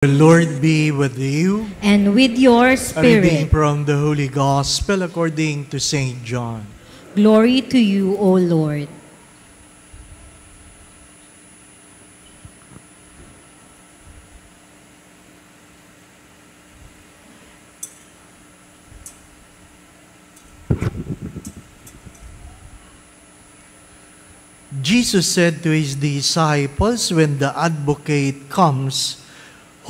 The Lord be with you. And with your A reading spirit. from the Holy Gospel according to St. John. Glory to you, O Lord. Jesus said to his disciples, "When the Advocate comes,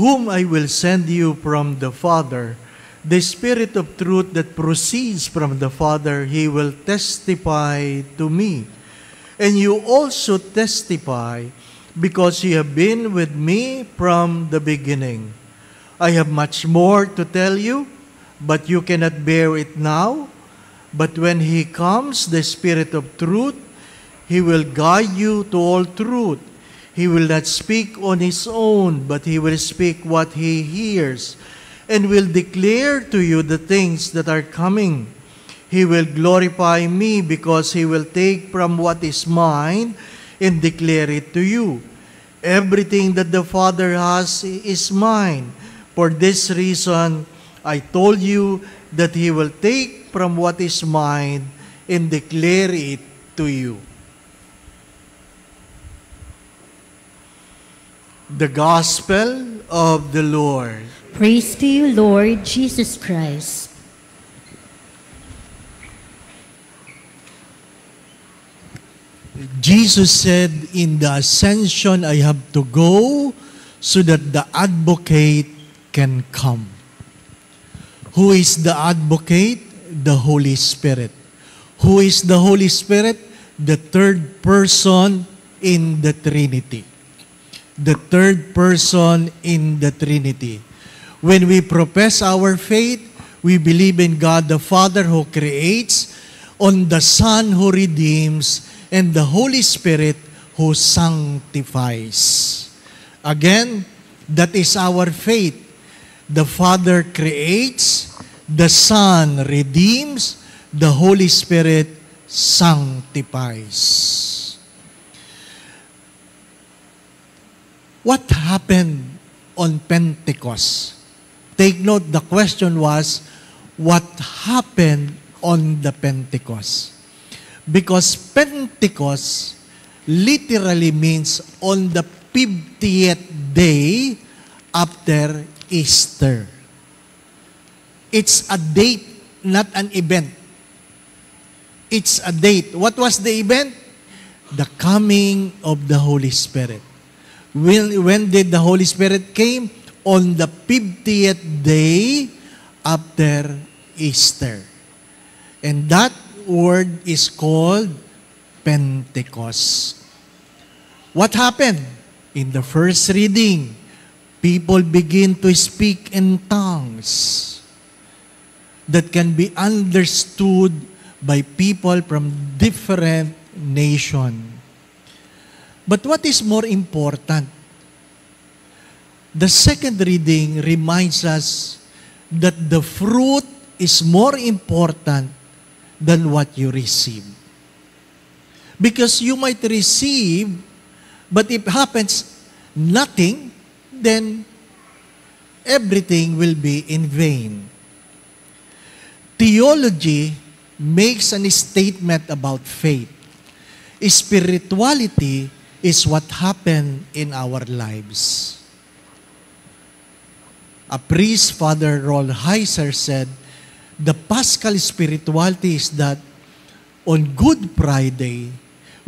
whom I will send you from the Father, the Spirit of truth that proceeds from the Father, he will testify to me. And you also testify, because you have been with me from the beginning. I have much more to tell you, but you cannot bear it now. But when he comes, the Spirit of truth, he will guide you to all truth. He will not speak on his own, but he will speak what he hears, and will declare to you the things that are coming. He will glorify me, because he will take from what is mine and declare it to you. Everything that the Father has is mine. For this reason, I told you that he will take from what is mine and declare it to you." The Gospel of the Lord. Praise to you, Lord Jesus Christ. Jesus said in the Ascension, "I have to go so that the Advocate can come." Who is the Advocate? The Holy Spirit. Who is the Holy Spirit? The third person in the Trinity. The third person in the Trinity. When we profess our faith, we believe in God the Father who creates, on the Son who redeems, and the Holy Spirit who sanctifies. Again, that is our faith. The Father creates, the Son redeems, the Holy Spirit sanctifies. What happened on Pentecost? Take note, the question was, what happened on the Pentecost? Because Pentecost literally means on the 50th day after Easter. It's a date, not an event. It's a date. What was the event? The coming of the Holy Spirit. When did the Holy Spirit came? On the 50th day after Easter. And that word is called Pentecost. What happened? In the first reading, people begin to speak in tongues that can be understood by people from different nations. But what is more important? The second reading reminds us that the fruit is more important than what you receive. Because you might receive, but if happens nothing, then everything will be in vain. Theology makes a statement about faith. Spirituality is what happened in our lives. A priest, Father Rolf Heiser, said, the Paschal spirituality is that on Good Friday,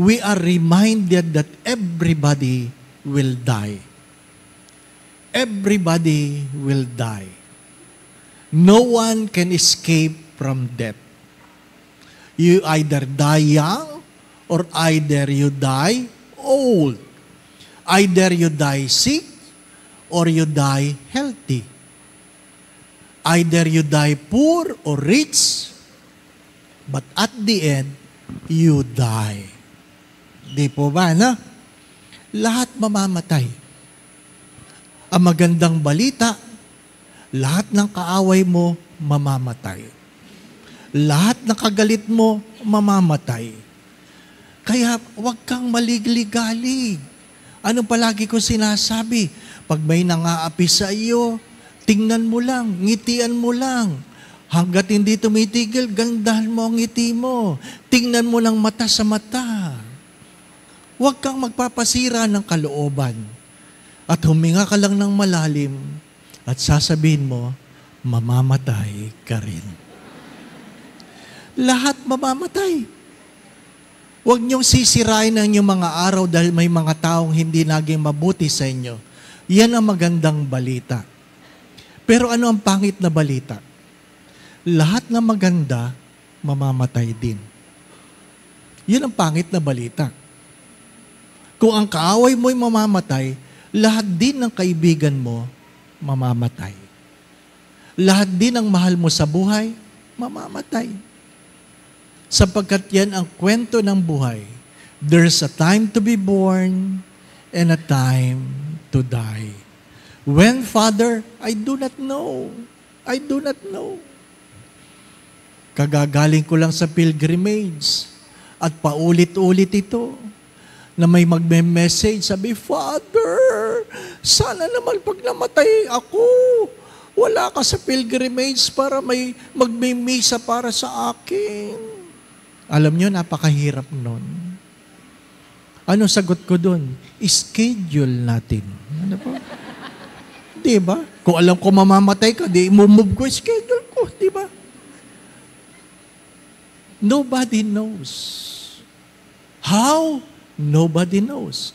we are reminded that everybody will die. Everybody will die. No one can escape from death. You either die young or either you die old. Either you die sick or you die healthy. Either you die poor or rich, but at the end, you die. Di po ba, na? Lahat mamamatay. Ang magandang balita, lahat ng kaaway mo, mamamatay. Lahat ng kagalit mo, mamamatay. Kaya huwag kang maligligalig. Ano palagi ko sinasabi? Pag may nangaapi sa iyo, tingnan mo lang, ngitian mo lang. Hanggat hindi tumitigil, gandahan mo ang ngiti mo. Tingnan mo lang mata sa mata. Huwag kang magpapasira ng kalooban. At huminga ka lang ng malalim at sasabihin mo, mamamatay ka rin. Lahat mamamatay. Huwag niyong sisirain ang inyong mga araw dahil may mga taong hindi naging mabuti sa inyo. Yan ang magandang balita. Pero ano ang pangit na balita? Lahat na maganda, mamamatay din. Yan ang pangit na balita. Kung ang kaaway mo'y mamamatay, lahat din ng kaibigan mo, mamamatay. Lahat din ng mahal mo sa buhay, mamamatay. Sapagkat yan ang kwento ng buhay. There's a time to be born and a time to die. When, Father, I do not know. I do not know. Kagagaling ko lang sa pilgrimage at paulit-ulit ito na may magme-message, sabi, Father, sana naman pag namatay ako, wala ka sa pilgrimage para may magme-misa para sa akin. Alam nyo, napakahirap nun. Ano sagot ko dun? Schedule natin. Ano po? Diba? Kung alam ko mamamatay ka, di move ko, schedule ko. Diba? Nobody knows. How? Nobody knows.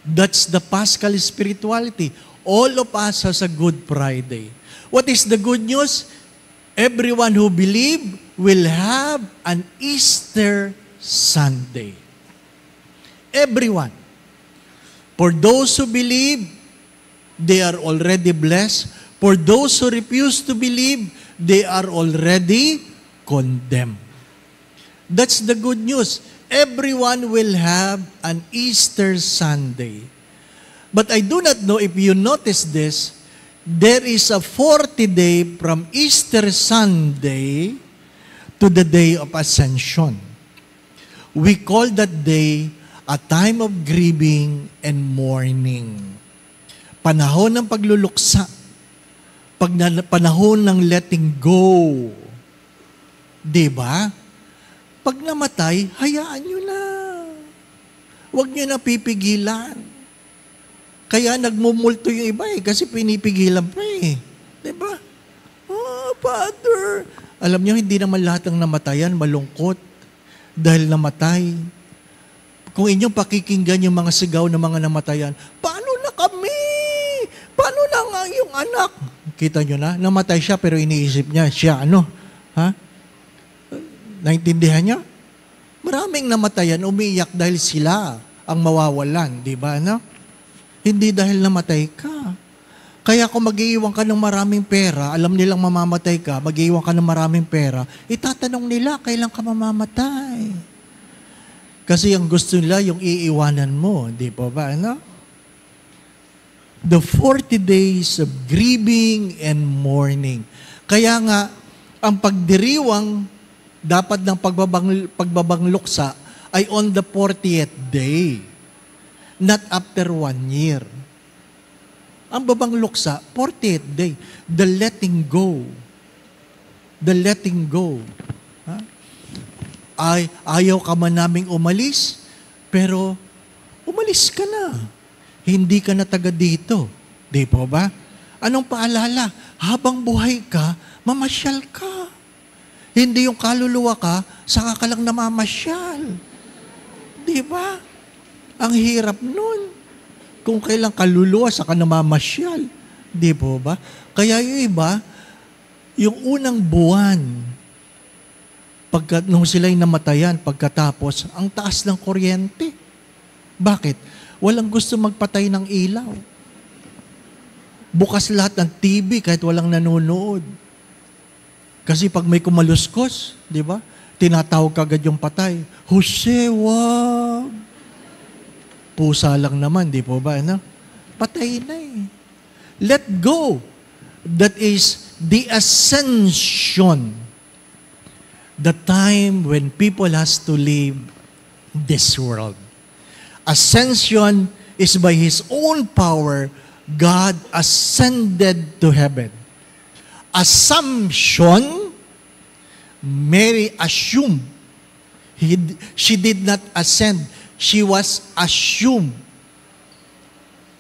That's the Paschal spirituality. All of us has a Good Friday. What is the good news? Everyone who believe will have an Easter Sunday. Everyone. For those who believe, they are already blessed. For those who refuse to believe, they are already condemned. That's the good news. Everyone will have an Easter Sunday. But I do not know if you notice this, there is a 40-day from Easter Sunday to the day of Ascension. We call that day a time of grieving and mourning. Panahon ng pagluluksa. Panahon ng letting go. Diba? Pag namatay, hayaan nyo na. Huwag nyo na pipigilan. Kaya nagmumulto yung iba kasi pinipigilan pa Diba? Oh, Father. Alam nyo, hindi naman lahat ng namatayan malungkot dahil namatay. Kung inyong pakikinggan yung mga sigaw ng mga namatayan, paano na kami? Paano na nga yung anak? Kita nyo na, namatay siya pero iniisip niya, siya ano? Ha? Naintindihan niya? Maraming namatayan, umiiyak dahil sila ang mawawalan, di ba? No? Hindi dahil namatay ka. Kaya kung mag-iiwan ka ng maraming pera, alam nilang mamamatay ka, mag-iiwan ka ng maraming pera, itatanong nila, kailan ka mamamatay? Kasi ang gusto nila, yung iiwanan mo, di ba ba? No? The 40 days of grieving and mourning. Kaya nga, ang pagdiriwang dapat ng pagbabang luksa ay on the 40th day, not after 1 year. Ang babang luksa, 40th day, the letting go. The letting go. Ha? Ayaw ka man naming umalis, pero umalis ka na. Hindi ka na taga dito. Di po ba? Anong paalala? Habang buhay ka, mamasyal ka. Hindi yung kaluluwa ka, saka ka lang namamasyal. Di ba? Ang hirap nun. Kung kailang kaluluwa, saka namamasyal. Di po ba? Kaya yung iba, yung unang buwan, nung sila'y namatayan, pagkatapos, ang taas ng kuryente. Bakit? Walang gusto magpatay ng ilaw. Bukas lahat ng TV kahit walang nanonood. Kasi pag may kumaluskos, di ba? Tinatawag kagad yung patay. Jose, wag! Pusa lang naman, di po ba? No? Patay na Let go. That is the ascension. The time when people has to leave this world. Ascension is by His own power, God ascended to heaven. Assumption, Mary assumed. She did not ascend. She was assumed.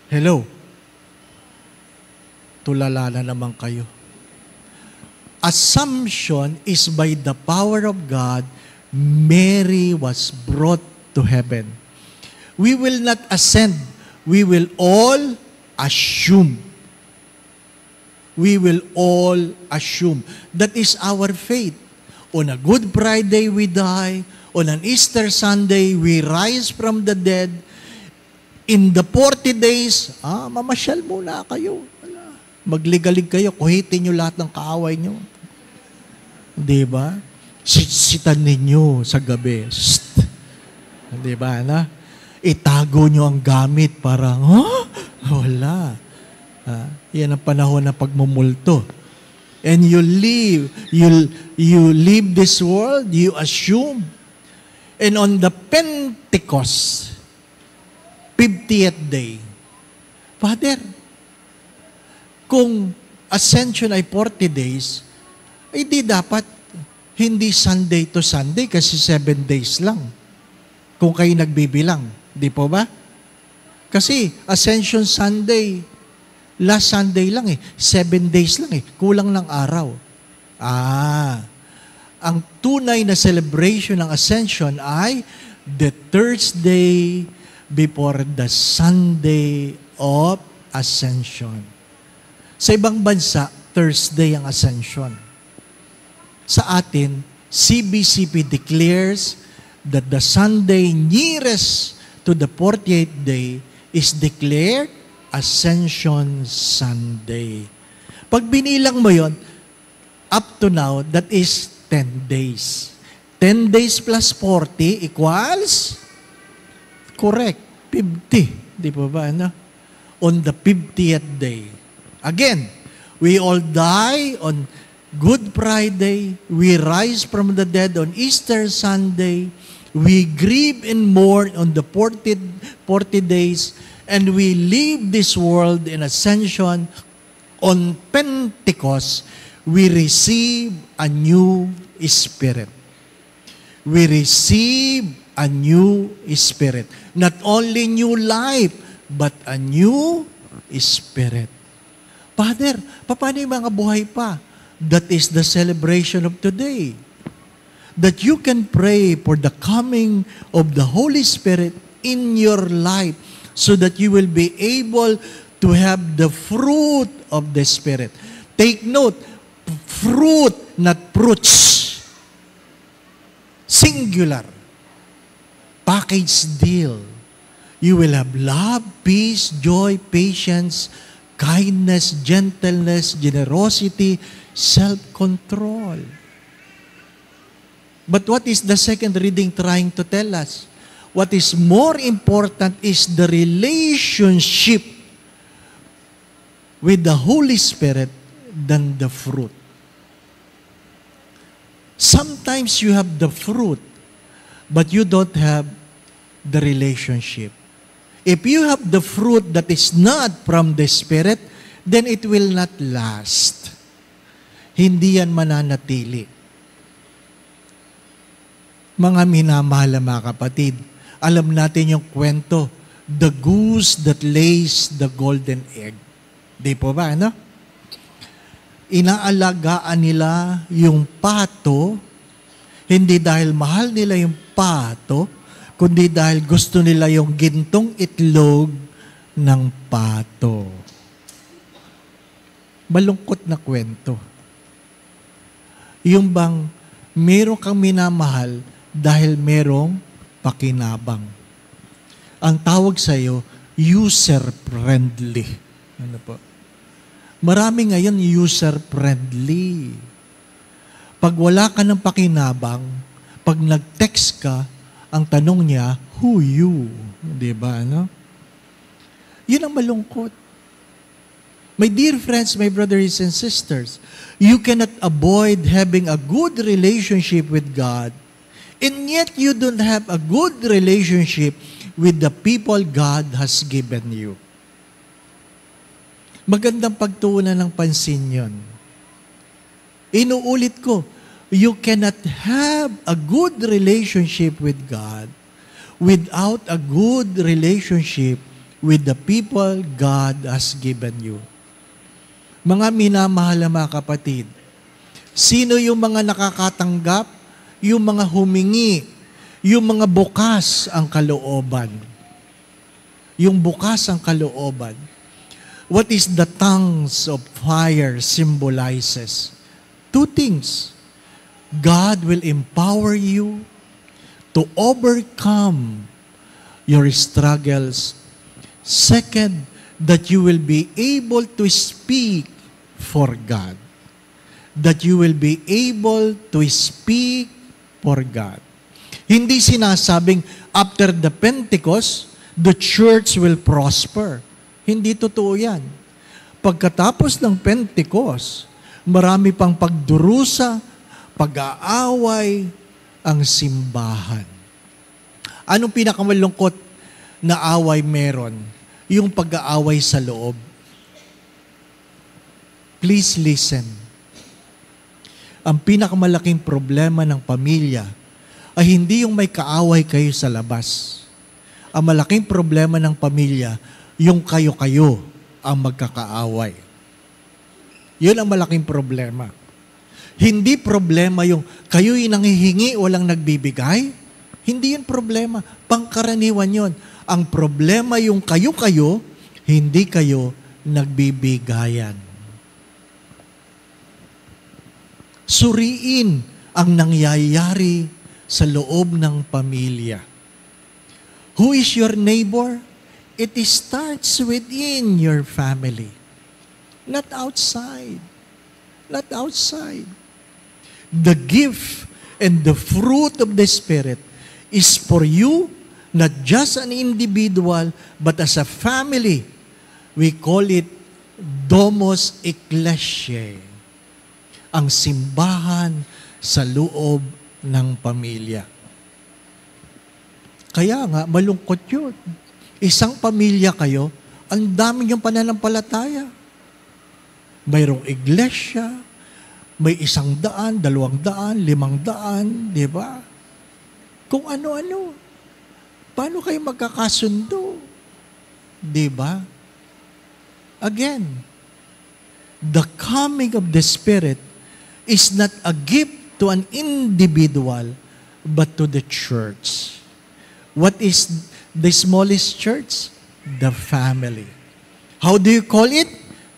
Hello? Tulala na naman kayo. Assumption is by the power of God, Mary was brought to heaven. We will not ascend. We will all assume. We will all assume. That is our faith. On a Good Friday, we die. On an Easter Sunday, we rise from the dead. In the 40 days, mamasyal muna kayo. Magligalig kayo, kuhitin nyo lahat ng kaaway nyo. Diba? Sitan ninyo sa gabi. Diba, na? Itago nyo ang gamit para, wala. Yan ang panahon ng pagmumulto. And you leave this world, you assume. And on the Pentecost, 50th day, Father, kung ascension ay 40 days, ay di dapat hindi Sunday to Sunday kasi 7 days lang. Kung kayo nagbibilang. Di po ba? Kasi Ascension Sunday, last Sunday lang 7 days lang kulang ng araw. Ang tunay na celebration ng Ascension ay the Thursday before the Sunday of Ascension. Sa ibang bansa, Thursday ang Ascension. Sa atin, CBCP declares that the Sunday nearest to the 48th day is declared Ascension Sunday. Pag binilang mo yon, up to now, that is 10 days. 10 days plus 40 equals, correct, 50. Di ba? On the 50th day. Again, we all die on Good Friday. We rise from the dead on Easter Sunday. We grieve and mourn on the 40 days. And we leave this world in ascension. On Pentecost, we receive a new spirit. We receive a new spirit. Not only new life, but a new spirit. Father, paano yung mga buhay pa? That is the celebration of today. That you can pray for the coming of the Holy Spirit in your life so that you will be able to have the fruit of the Spirit. Take note, fruit, not fruits. Singular. Package deal. You will have love, peace, joy, patience, kindness, gentleness, generosity, self-control. But what is the second reading trying to tell us? What is more important is the relationship with the Holy Spirit than the fruit. Sometimes you have the fruit, but you don't have the relationship. If you have the fruit that is not from the Spirit, then it will not last. Hindi yan mananatili. Mga minamahal na mga kapatid, alam natin yung kwento, the goose that lays the golden egg. Di po ba, ano? Inaalagaan nila yung pato, hindi dahil mahal nila yung pato, kundi dahil gusto nila yung gintong itlog ng pato. Malungkot na kwento. Yung bang meron kang minamahal dahil merong pakinabang. Ang tawag sa iyo, user-friendly. Ano po? Marami ngayon user-friendly. Pag wala ka ng pakinabang, pag nag-text ka, ang tanong niya, who you? Diba, ano? Yun ang malungkot. My dear friends, my brothers and sisters, you cannot avoid having a good relationship with God, and yet you don't have a good relationship with the people God has given you. Magandang pagtuunan ng pansin yun. Inuulit ko, you cannot have a good relationship with God without a good relationship with the people God has given you. Mga minamahal na mga kapatid, sino yung mga nakakatanggap, yung mga humingi, yung mga bukas ang kalooban? Yung bukas ang kalooban. What is the tongues of fire symbolizes? Two things. God will empower you to overcome your struggles. Second, that you will be able to speak for God. That you will be able to speak for God. Hindi sinasabing after the Pentecost, the church will prosper. Hindi totoo yan. Pagkatapos ng Pentecost, marami pang pagdurusa, pag-aaway ang simbahan. Anong pinakamalungkot na away meron? Yung pag-aaway sa loob. Please listen. Ang pinakamalaking problema ng pamilya ay hindi yung may kaaway kayo sa labas. Ang malaking problema ng pamilya, yung kayo-kayo ang magkakaaway. Yun ang malaking problema. Hindi problema yung kayo'y nanghihingi, walang nagbibigay. Hindi yun problema. Pangkaraniwan yun. Ang problema yung kayo-kayo, hindi kayo nagbibigayan. Suriin ang nangyayari sa loob ng pamilya. Who is your neighbor? It starts within your family. Not outside. Not outside. The gift and the fruit of the Spirit is for you, not just an individual, but as a family. We call it Domus Ecclesiae. Ang simbahan sa loob ng pamilya. Kaya nga, malungkot yun. Isang pamilya kayo, ang dami niyong pananampalataya. Mayroong iglesia, may 100, 200, 500, di ba? Kung ano-ano. Paano kayo magkakasundo? Di ba? Again, the coming of the Spirit is not a gift to an individual, but to the church. What is the smallest church? The family. How do you call it?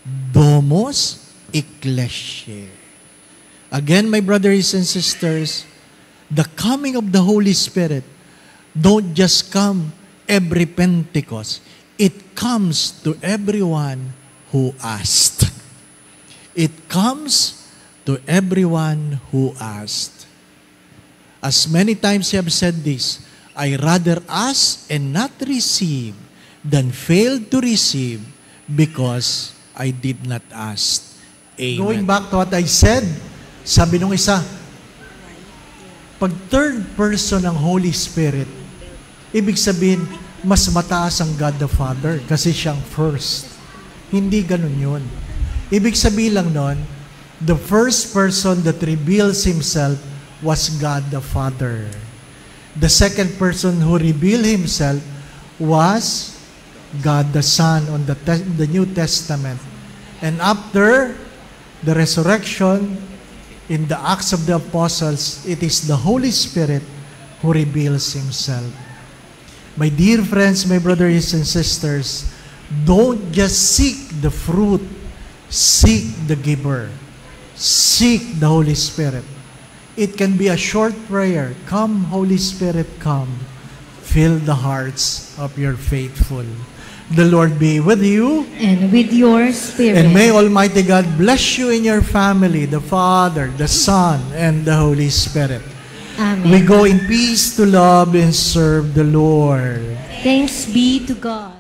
Domus Ecclesiae. Again, my brothers and sisters, the coming of the Holy Spirit don't just come every Pentecost. It comes to everyone who asked. It comes to everyone who asked. As many times I have said this, I rather ask and not receive than fail to receive because I did not ask. Amen. Going back to what I said, sabi nung isa, pag third person ng Holy Spirit, ibig sabihin, mas mataas ang God the Father kasi siyang first. Hindi ganun yun. Ibig sabihin lang nun, the first person that reveals Himself was God the Father. The second person who revealed Himself was God the Son on the New Testament. And after the resurrection, in the Acts of the Apostles, it is the Holy Spirit who reveals Himself. My dear friends, my brothers and sisters, don't just seek the fruit, seek the giver. Seek the Holy Spirit. It can be a short prayer. Come, Holy Spirit, come. Fill the hearts of your faithful. The Lord be with you. And with your spirit. And may Almighty God bless you in your family, the Father, the Son, and the Holy Spirit. Amen. We go in peace to love and serve the Lord. Thanks be to God.